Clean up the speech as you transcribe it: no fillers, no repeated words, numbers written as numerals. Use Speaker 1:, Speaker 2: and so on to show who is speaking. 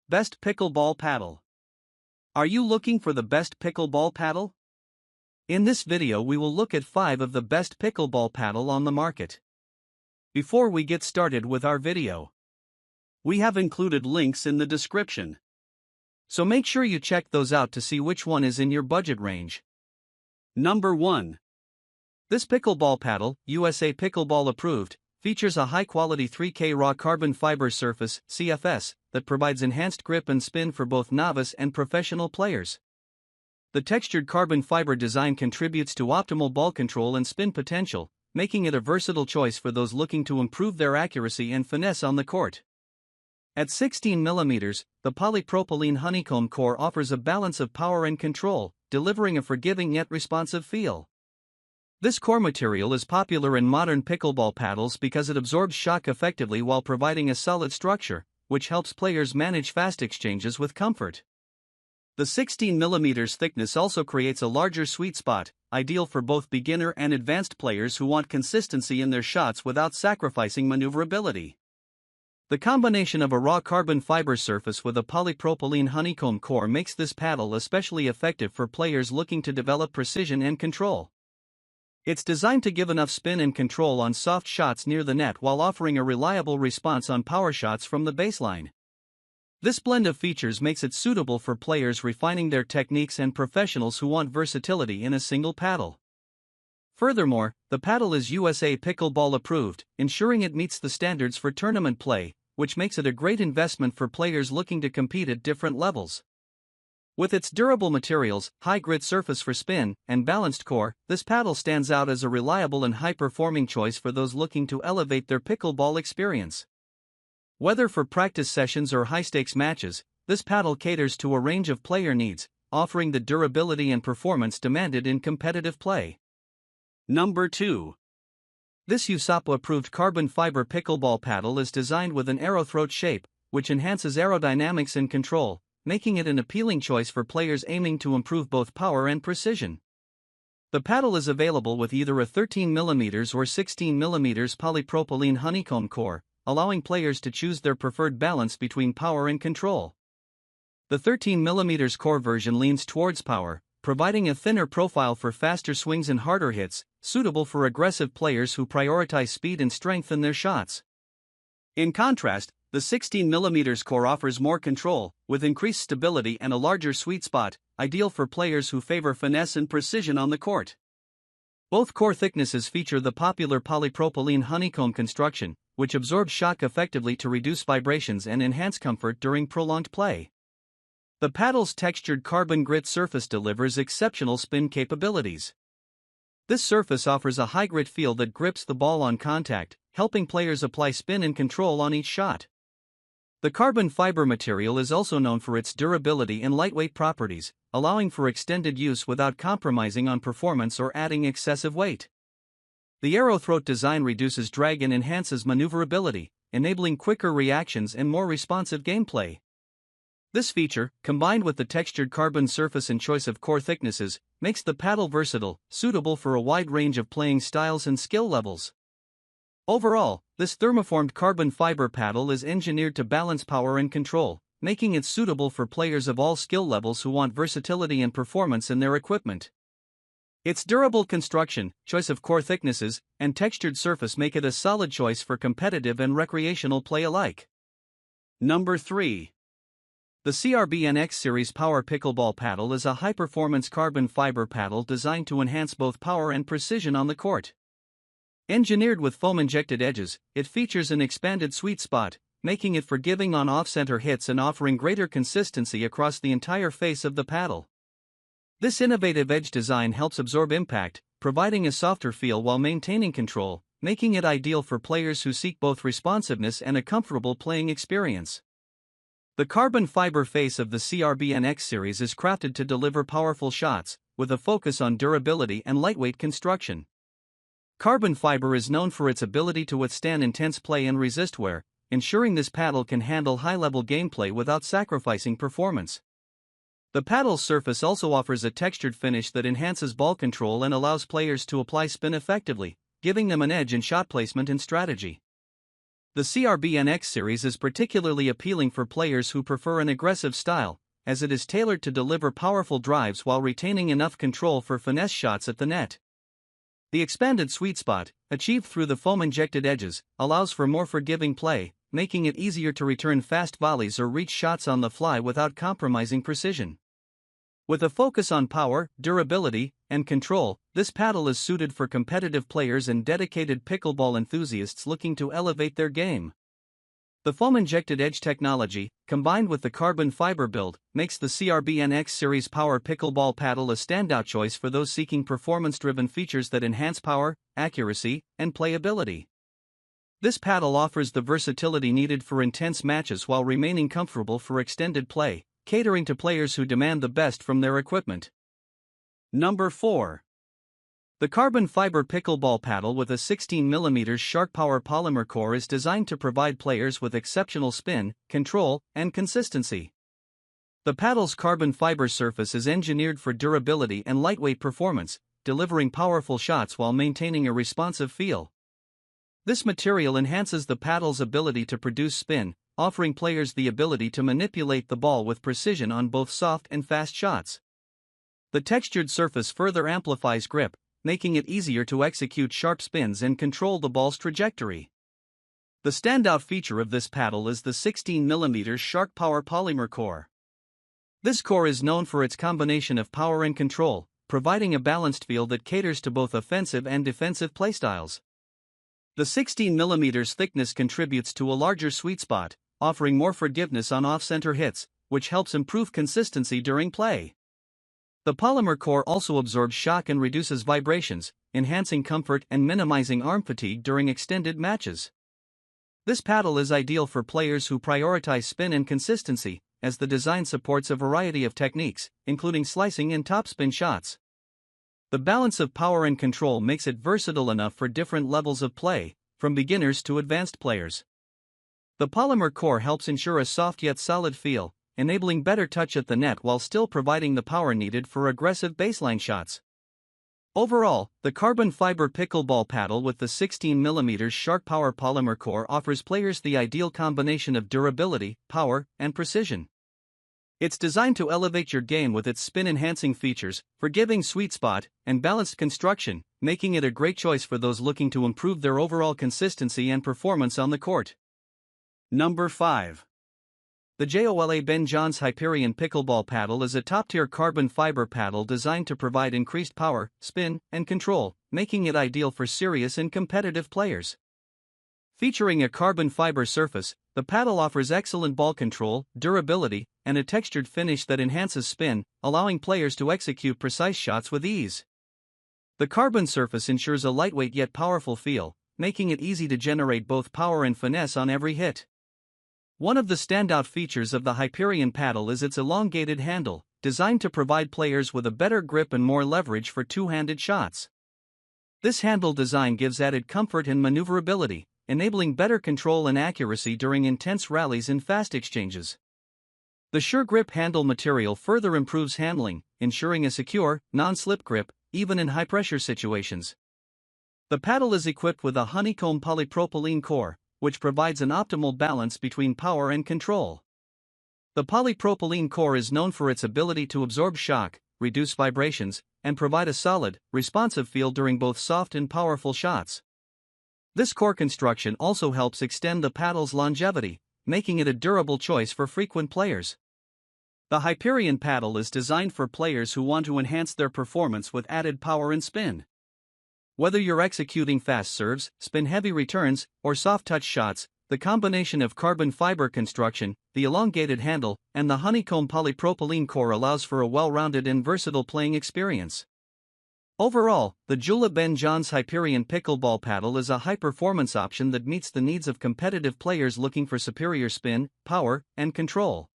Speaker 1: Best Pickleball Paddle. Are you looking for the best pickleball paddle? In this video we will look at 5 of the best pickleball paddle on the market. Before we get started with our video, we have included links in the description. So make sure you check those out to see which one is in your budget range. Number 1. This pickleball paddle, USA Pickleball approved, features a high-quality 3K raw carbon fiber surface (CFS) that provides enhanced grip and spin for both novice and professional players. The textured carbon fiber design contributes to optimal ball control and spin potential, making it a versatile choice for those looking to improve their accuracy and finesse on the court. At 16 mm, the polypropylene honeycomb core offers a balance of power and control, delivering a forgiving yet responsive feel. This core material is popular in modern pickleball paddles because it absorbs shock effectively while providing a solid structure, which helps players manage fast exchanges with comfort. The 16 mm thickness also creates a larger sweet spot, ideal for both beginner and advanced players who want consistency in their shots without sacrificing maneuverability. The combination of a raw carbon fiber surface with a polypropylene honeycomb core makes this paddle especially effective for players looking to develop precision and control. It's designed to give enough spin and control on soft shots near the net while offering a reliable response on power shots from the baseline. This blend of features makes it suitable for players refining their techniques and professionals who want versatility in a single paddle. Furthermore, the paddle is USA Pickleball approved, ensuring it meets the standards for tournament play, which makes it a great investment for players looking to compete at different levels. With its durable materials, high grit surface for spin, and balanced core, this paddle stands out as a reliable and high-performing choice for those looking to elevate their pickleball experience. Whether for practice sessions or high-stakes matches, this paddle caters to a range of player needs, offering the durability and performance demanded in competitive play. Number 2. This USAPA-approved carbon fiber pickleball paddle is designed with an arrow throat shape, which enhances aerodynamics and control, making it an appealing choice for players aiming to improve both power and precision. The paddle is available with either a 13 mm or 16 mm polypropylene honeycomb core, allowing players to choose their preferred balance between power and control. The 13 mm core version leans towards power, providing a thinner profile for faster swings and harder hits, suitable for aggressive players who prioritize speed and strength in their shots. In contrast, the 16 mm core offers more control, with increased stability and a larger sweet spot, ideal for players who favor finesse and precision on the court. Both core thicknesses feature the popular polypropylene honeycomb construction, which absorbs shock effectively to reduce vibrations and enhance comfort during prolonged play. The paddle's textured carbon grit surface delivers exceptional spin capabilities. This surface offers a high grit feel that grips the ball on contact, helping players apply spin and control on each shot. The carbon fiber material is also known for its durability and lightweight properties, allowing for extended use without compromising on performance or adding excessive weight. The arrow throat design reduces drag and enhances maneuverability, enabling quicker reactions and more responsive gameplay. This feature, combined with the textured carbon surface and choice of core thicknesses, makes the paddle versatile, suitable for a wide range of playing styles and skill levels. Overall, this thermoformed carbon fiber paddle is engineered to balance power and control, making it suitable for players of all skill levels who want versatility and performance in their equipment. Its durable construction, choice of core thicknesses, and textured surface make it a solid choice for competitive and recreational play alike. Number 3. The CRBN X Series Power Pickleball Paddle is a high-performance carbon fiber paddle designed to enhance both power and precision on the court. Engineered with foam-injected edges, it features an expanded sweet spot, making it forgiving on off-center hits and offering greater consistency across the entire face of the paddle. This innovative edge design helps absorb impact, providing a softer feel while maintaining control, making it ideal for players who seek both responsiveness and a comfortable playing experience. The carbon fiber face of the CRBN X series is crafted to deliver powerful shots, with a focus on durability and lightweight construction. Carbon fiber is known for its ability to withstand intense play and resist wear, ensuring this paddle can handle high-level gameplay without sacrificing performance. The paddle's surface also offers a textured finish that enhances ball control and allows players to apply spin effectively, giving them an edge in shot placement and strategy. The CRBN X series is particularly appealing for players who prefer an aggressive style, as it is tailored to deliver powerful drives while retaining enough control for finesse shots at the net. The expanded sweet spot, achieved through the foam-injected edges, allows for more forgiving play, making it easier to return fast volleys or reach shots on the fly without compromising precision. With a focus on power, durability, and control, this paddle is suited for competitive players and dedicated pickleball enthusiasts looking to elevate their game. The foam-injected edge technology, combined with the carbon fiber build, makes the CRBN X Series Power Pickleball Paddle a standout choice for those seeking performance-driven features that enhance power, accuracy, and playability. This paddle offers the versatility needed for intense matches while remaining comfortable for extended play, catering to players who demand the best from their equipment. Number 4. The carbon fiber pickleball paddle with a 16mm Shark Power polymer core is designed to provide players with exceptional spin, control, and consistency. The paddle's carbon fiber surface is engineered for durability and lightweight performance, delivering powerful shots while maintaining a responsive feel. This material enhances the paddle's ability to produce spin, offering players the ability to manipulate the ball with precision on both soft and fast shots. The textured surface further amplifies grip, making it easier to execute sharp spins and control the ball's trajectory. The standout feature of this paddle is the 16mm Shark Power polymer core. This core is known for its combination of power and control, providing a balanced feel that caters to both offensive and defensive playstyles. The 16mm thickness contributes to a larger sweet spot, offering more forgiveness on off-center hits, which helps improve consistency during play. The polymer core also absorbs shock and reduces vibrations, enhancing comfort and minimizing arm fatigue during extended matches. This paddle is ideal for players who prioritize spin and consistency, as the design supports a variety of techniques, including slicing and topspin shots. The balance of power and control makes it versatile enough for different levels of play, from beginners to advanced players. The polymer core helps ensure a soft yet solid feel, enabling better touch at the net while still providing the power needed for aggressive baseline shots. Overall, the carbon fiber pickleball paddle with the 16mm Shark Power polymer core offers players the ideal combination of durability, power, and precision. It's designed to elevate your game with its spin-enhancing features, forgiving sweet spot, and balanced construction, making it a great choice for those looking to improve their overall consistency and performance on the court. Number 5. The JOOLA Ben John's Hyperion Pickleball Paddle is a top-tier carbon fiber paddle designed to provide increased power, spin, and control, making it ideal for serious and competitive players. Featuring a carbon fiber surface, the paddle offers excellent ball control, durability, and a textured finish that enhances spin, allowing players to execute precise shots with ease. The carbon surface ensures a lightweight yet powerful feel, making it easy to generate both power and finesse on every hit. One of the standout features of the Hyperion paddle is its elongated handle, designed to provide players with a better grip and more leverage for two-handed shots. This handle design gives added comfort and maneuverability, enabling better control and accuracy during intense rallies and fast exchanges. The SureGrip handle material further improves handling, ensuring a secure, non-slip grip, even in high-pressure situations. The paddle is equipped with a honeycomb polypropylene core, which provides an optimal balance between power and control. The polypropylene core is known for its ability to absorb shock, reduce vibrations, and provide a solid, responsive feel during both soft and powerful shots. This core construction also helps extend the paddle's longevity, making it a durable choice for frequent players. The Hyperion paddle is designed for players who want to enhance their performance with added power and spin. Whether you're executing fast serves, spin-heavy returns, or soft-touch shots, the combination of carbon fiber construction, the elongated handle, and the honeycomb polypropylene core allows for a well-rounded and versatile playing experience. Overall, the JOOLA Ben John's Hyperion Pickleball Paddle is a high-performance option that meets the needs of competitive players looking for superior spin, power, and control.